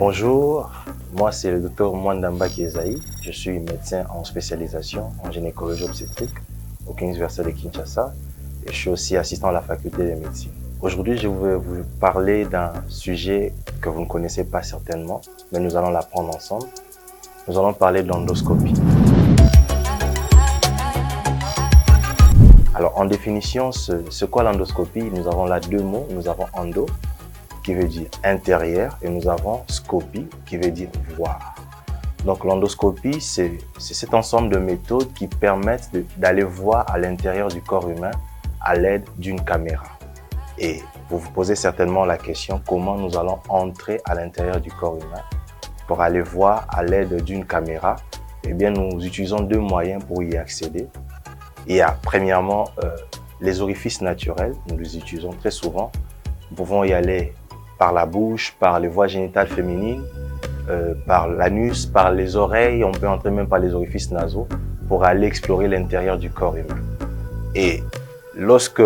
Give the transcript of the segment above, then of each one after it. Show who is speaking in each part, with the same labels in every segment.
Speaker 1: Bonjour, moi c'est le docteur Mwandamba Kiezaï. Je suis médecin en spécialisation en gynécologie obstétrique au King's University de Kinshasa et je suis aussi assistant à la faculté de médecine. Aujourd'hui, je vais vous parler d'un sujet que vous ne connaissez pas certainement, mais nous allons l'apprendre ensemble. Nous allons parler de l'endoscopie. Alors, en définition, c'est quoi l'endoscopie? Nous avons là deux mots. Nous avons endo, qui veut dire intérieur, et nous avons scopie, qui veut dire voir. Donc, l'endoscopie, c'est cet ensemble de méthodes qui permettent d'aller voir à l'intérieur du corps humain à l'aide d'une caméra. Et vous vous posez certainement la question, comment nous allons entrer à l'intérieur du corps humain pour aller voir à l'aide d'une caméra? Eh bien, nous utilisons deux moyens pour y accéder. Il y a premièrement les orifices naturels, nous les utilisons très souvent. Nous pouvons y aller par la bouche, par les voies génitales féminines, par l'anus, par les oreilles, on peut entrer même par les orifices nasaux pour aller explorer l'intérieur du corps humain. Et lorsque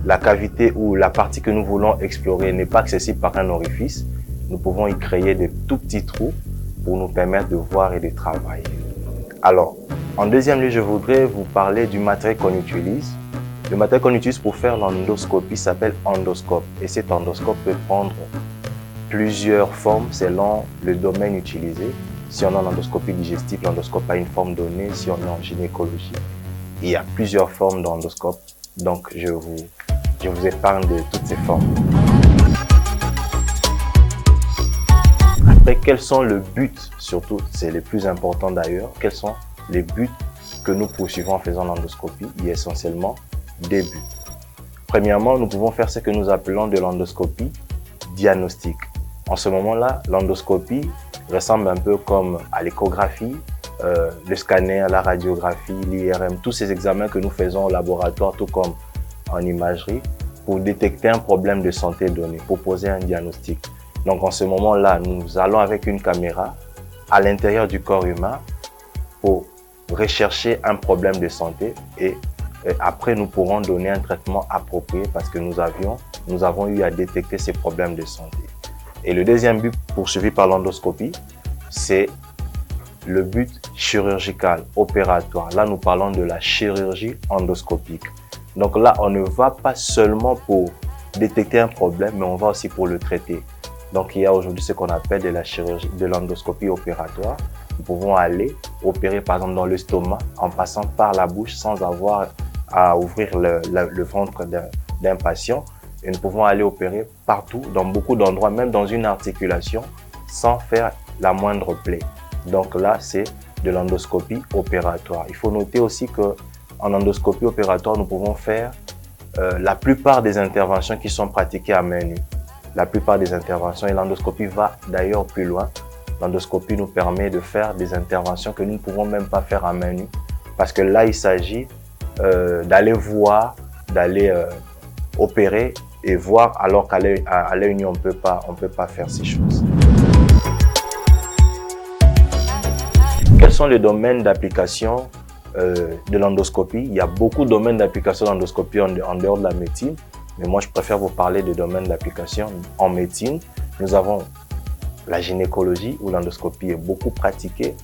Speaker 1: la cavité ou la partie que nous voulons explorer n'est pas accessible par un orifice, nous pouvons y créer des tout petits trous pour nous permettre de voir et de travailler. Alors, en deuxième lieu, je voudrais vous parler du matériel qu'on utilise. Le matériel qu'on utilise pour faire l'endoscopie s'appelle endoscope. Et cet endoscope peut prendre plusieurs formes selon le domaine utilisé. Si on est en endoscopie digestive, l'endoscope a une forme donnée. Si on est en gynécologie, il y a plusieurs formes d'endoscope. Donc, je vous épargne de toutes ces formes. Après, quels sont les buts, surtout, c'est les plus importants d'ailleurs, quels sont les buts que nous poursuivons en faisant l'endoscopie? Il y a essentiellement des buts. Premièrement, nous pouvons faire ce que nous appelons de l'endoscopie diagnostique. En ce moment-là, l'endoscopie ressemble un peu comme à l'échographie, le scanner, la radiographie, l'IRM, tous ces examens que nous faisons au laboratoire, tout comme en imagerie, pour détecter un problème de santé donné, pour poser un diagnostic. Donc en ce moment-là, nous allons avec une caméra à l'intérieur du corps humain pour rechercher un problème de santé et après nous pourrons donner un traitement approprié parce que nous avons eu à détecter ces problèmes de santé. Et le deuxième but poursuivi par l'endoscopie, c'est le but chirurgical, opératoire. Là, nous parlons de la chirurgie endoscopique. Donc là, on ne va pas seulement pour détecter un problème, mais on va aussi pour le traiter. Donc il y a aujourd'hui ce qu'on appelle de la chirurgie, de l'endoscopie opératoire. Nous pouvons aller opérer par exemple dans l'estomac en passant par la bouche sans avoir à ouvrir le ventre d'un patient. Et nous pouvons aller opérer partout, dans beaucoup d'endroits, même dans une articulation, sans faire la moindre plaie. Donc là, c'est de l'endoscopie opératoire. Il faut noter aussi qu'en endoscopie opératoire, nous pouvons faire la plupart des interventions qui sont pratiquées à main nue. La plupart des interventions, et l'endoscopie va d'ailleurs plus loin. L'endoscopie nous permet de faire des interventions que nous ne pouvons même pas faire à main nue. Parce que là, il s'agit d'aller voir, d'aller opérer et voir, alors qu'à l'œil nu, on peut pas faire ces choses. Quels sont les domaines d'application de l'endoscopie? Il y a beaucoup de domaines d'application de l'endoscopie en dehors de la médecine. Mais moi, je préfère vous parler de domaines d'application en médecine. Nous avons la gynécologie où l'endoscopie est beaucoup pratiquée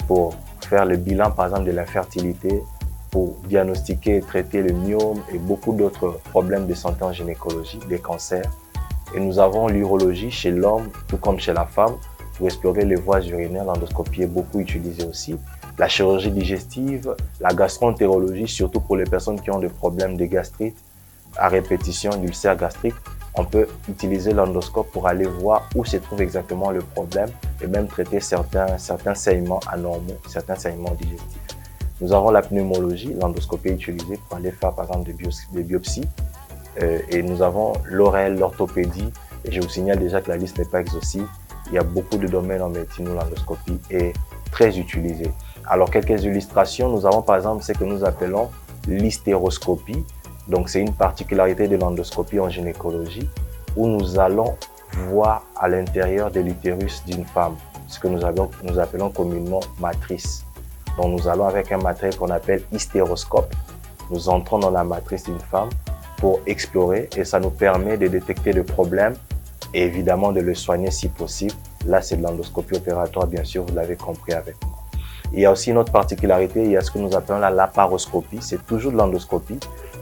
Speaker 1: pour faire le bilan, par exemple, de l'infertilité, pour diagnostiquer et traiter le myome et beaucoup d'autres problèmes de santé en gynécologie, des cancers. Et nous avons l'urologie chez l'homme, tout comme chez la femme, pour explorer les voies urinaires. L'endoscopie est beaucoup utilisée aussi. La chirurgie digestive, la gastroentérologie, surtout pour les personnes qui ont des problèmes de gastrite à répétition, d'ulcères gastriques, on peut utiliser l'endoscope pour aller voir où se trouve exactement le problème et même traiter certains saignements anormaux, certains saignements digestifs. Nous avons la pneumologie, l'endoscopie est utilisée pour aller faire par exemple des biopsies. Et nous avons l'ORL, l'orthopédie. Et je vous signale déjà que la liste n'est pas exhaustive. Il y a beaucoup de domaines en médecine où l'endoscopie est très utilisée. Alors quelques illustrations, nous avons par exemple ce que nous appelons l'hystéroscopie. Donc c'est une particularité de l'endoscopie en gynécologie où nous allons voir à l'intérieur de l'utérus d'une femme, ce que nous appelons communément matrice. Donc nous allons avec un matériel qu'on appelle hystéroscope. Nous entrons dans la matrice d'une femme pour explorer et ça nous permet de détecter le problème et évidemment de le soigner si possible. Là, c'est de l'endoscopie opératoire, bien sûr, vous l'avez compris avec moi. Il y a aussi une autre particularité, il y a ce que nous appelons la laparoscopie. C'est toujours de l'endoscopie,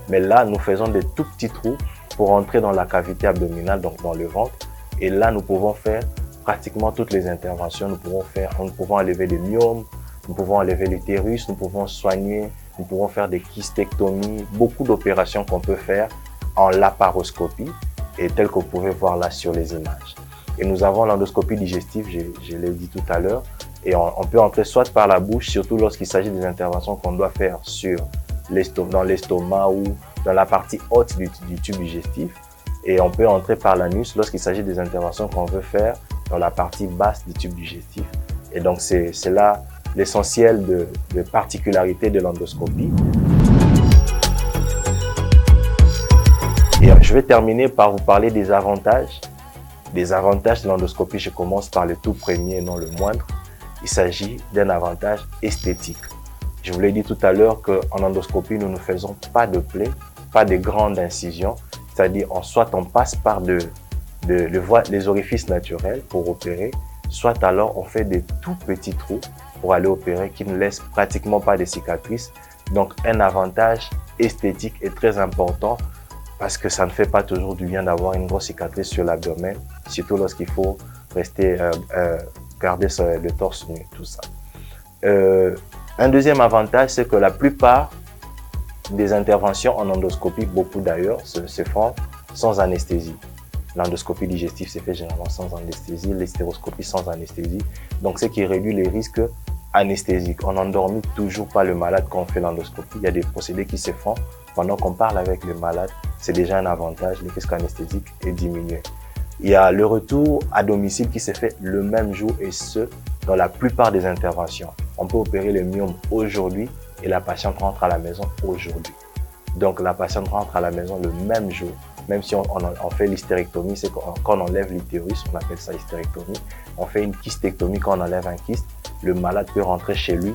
Speaker 1: mais là, nous faisons des tout petits trous pour entrer dans la cavité abdominale, donc dans le ventre. Et là, nous pouvons faire pratiquement toutes les interventions. Nous pouvons enlever les myomes, nous pouvons enlever l'utérus, nous pouvons soigner, nous pouvons faire des kystectomies, beaucoup d'opérations qu'on peut faire en laparoscopie, et tel que vous pouvez voir là sur les images. Et nous avons l'endoscopie digestive, je l'ai dit tout à l'heure, et on peut entrer soit par la bouche, surtout lorsqu'il s'agit des interventions qu'on doit faire dans l'estomac ou dans la partie haute du tube digestif. Et on peut entrer par l'anus lorsqu'il s'agit des interventions qu'on veut faire dans la partie basse du tube digestif. Et donc, c'est là l'essentiel de particularités de l'endoscopie. Et je vais terminer par vous parler des avantages. Des avantages de l'endoscopie, je commence par le tout premier et non le moindre. Il s'agit d'un avantage esthétique. Je vous l'ai dit tout à l'heure qu'en endoscopie, nous ne faisons pas de plaies, pas de grandes incisions. C'est-à-dire, soit on passe par les orifices naturels pour opérer, soit alors on fait des tout petits trous pour aller opérer qui ne laissent pratiquement pas de cicatrices. Donc, un avantage esthétique est très important parce que ça ne fait pas toujours du bien d'avoir une grosse cicatrice sur l'abdomen, surtout lorsqu'il faut rester, garder le torse nu, tout ça. Un deuxième avantage, c'est que la plupart des interventions en endoscopie, beaucoup d'ailleurs, se font sans anesthésie. L'endoscopie digestive se fait généralement sans anesthésie, l'hystéroscopie sans anesthésie. Donc, ce qui réduit les risques anesthésiques. On n'endormit toujours pas le malade quand on fait l'endoscopie. Il y a des procédés qui se font pendant qu'on parle avec le malade. C'est déjà un avantage, le risque anesthésique est diminué. Il y a le retour à domicile qui se fait le même jour et ce, dans la plupart des interventions. On peut opérer le myome aujourd'hui et la patiente rentre à la maison aujourd'hui. Donc, la patiente rentre à la maison le même jour. Même si on fait l'hystérectomie, c'est quand on enlève l'utérus, on appelle ça hystérectomie. On fait une kystectomie quand on enlève un kyste. Le malade peut rentrer chez lui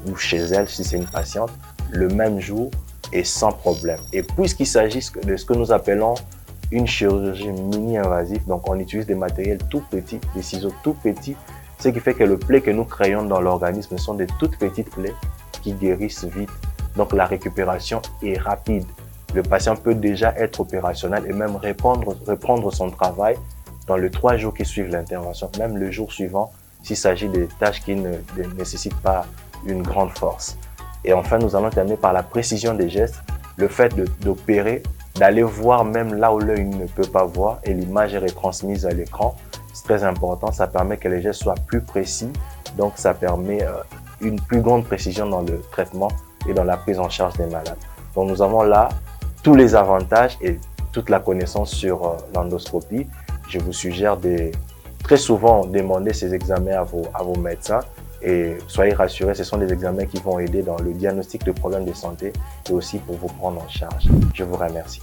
Speaker 1: ou chez elle, si c'est une patiente, le même jour et sans problème. Et puisqu'il s'agit de ce que nous appelons une chirurgie mini-invasive, donc on utilise des matériels tout petits, des ciseaux tout petits, ce qui fait que les plaies que nous créons dans l'organisme sont des toutes petites plaies qui guérissent vite. Donc la récupération est rapide. Le patient peut déjà être opérationnel et même reprendre son travail dans les 3 jours qui suivent l'intervention, même le jour suivant, s'il s'agit de tâches qui ne nécessitent pas une grande force. Et enfin, nous allons terminer par la précision des gestes, le fait d'opérer, d'aller voir même là où l'œil ne peut pas voir et l'image est retransmise à l'écran. C'est très important, ça permet que les gestes soient plus précis, donc ça permet une plus grande précision dans le traitement et dans la prise en charge des malades. Donc nous avons là tous les avantages et toute la connaissance sur l'endoscopie. Je vous suggère de très souvent demander ces examens à vos médecins et soyez rassurés, ce sont des examens qui vont aider dans le diagnostic de problèmes de santé et aussi pour vous prendre en charge. Je vous remercie.